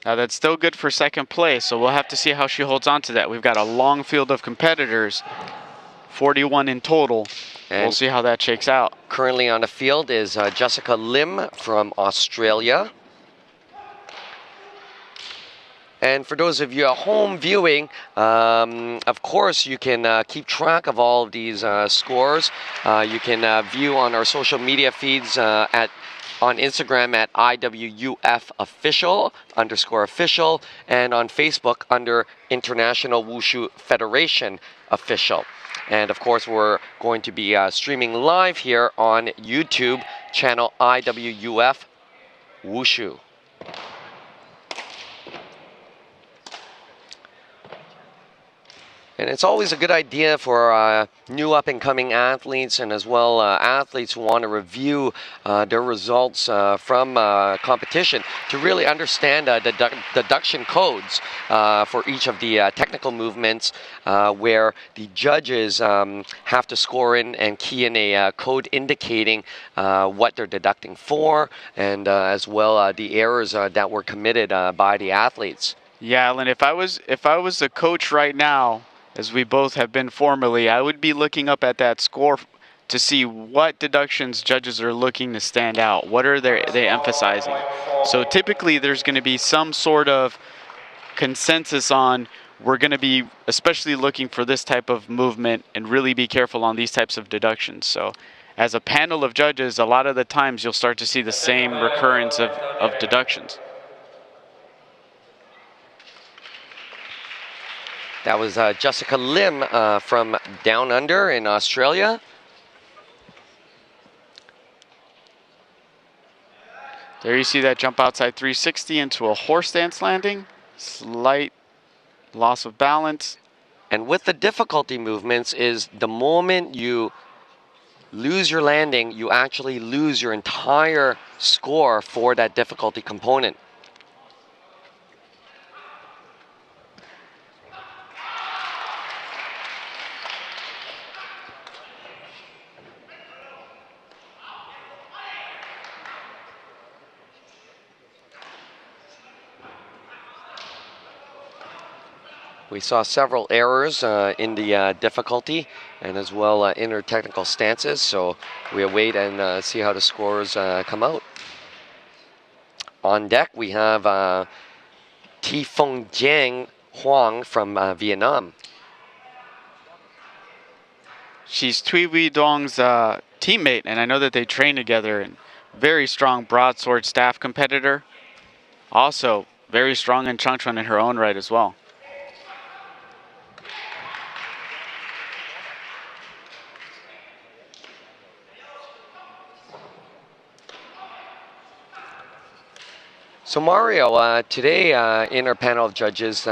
Now that's still good for second place, so we'll have to see how she holds on to that. We've got a long field of competitors, 41 in total. And we'll see how that shakes out. Currently on the field is Jessica Lim from Australia. And for those of you at home viewing, of course, you can keep track of all of these scores. You can view on our social media feeds on Instagram at IWUF_official, and on Facebook under International Wushu Federation Official. And of course, we're going to be streaming live here on YouTube channel IWUF Wushu. And it's always a good idea for new up-and-coming athletes, and as well athletes who want to review their results from competition, to really understand the deduction codes for each of the technical movements, where the judges have to score in and key in a code indicating what they're deducting for, and as well the errors that were committed by the athletes. Yeah, Alan, if I was a coach right now, as we both have been formerly, I would be looking up at that score to see what deductions judges are looking to stand out. What are they emphasizing? So typically there's going to be some sort of consensus on, we're going to be especially looking for this type of movement and really be careful on these types of deductions. So as a panel of judges, a lot of the times you'll start to see the same recurrence of deductions. That was Jessica Lim from Down Under in Australia. There you see that jump outside 360 into a horse stance landing. Slight loss of balance. And with the difficulty movements is the moment you lose your landing, you actually lose your entire score for that difficulty component. We saw several errors in the difficulty, and as well inter-technical stances, so we await and see how the scores come out. On deck, we have Thi Phong Giang Huang from Vietnam. She's Thuy Huy Dong's teammate, and I know that they train together, and very strong broadsword staff competitor. Also, very strong in Changquan in her own right as well. So Mario, today in our panel of judges,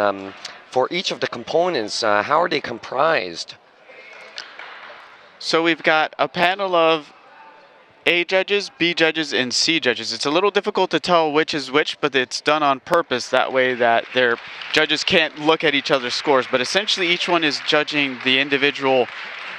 for each of the components, how are they comprised? So we've got a panel of A judges, B judges, and C judges. It's a little difficult to tell which is which, but it's done on purpose that way that their judges can't look at each other's scores. But essentially each one is judging the individual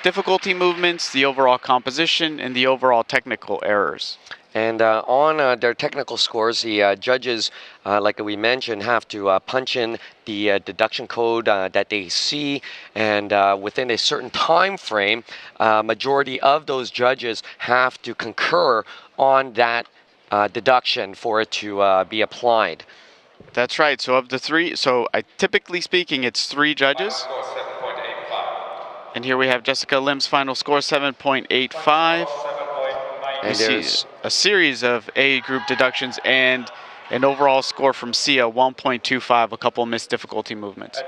difficulty movements, the overall composition, and the overall technical errors. And on their technical scores, the judges, like we mentioned, have to punch in the deduction code that they see, and within a certain time frame, majority of those judges have to concur on that deduction for it to be applied. That's right. So of the three, typically speaking, it's 3 judges. And here we have Jessica Lim's final score, 7.85. And there's a series of A group deductions and an overall score from Sia, 1.25, a couple missed difficulty movements.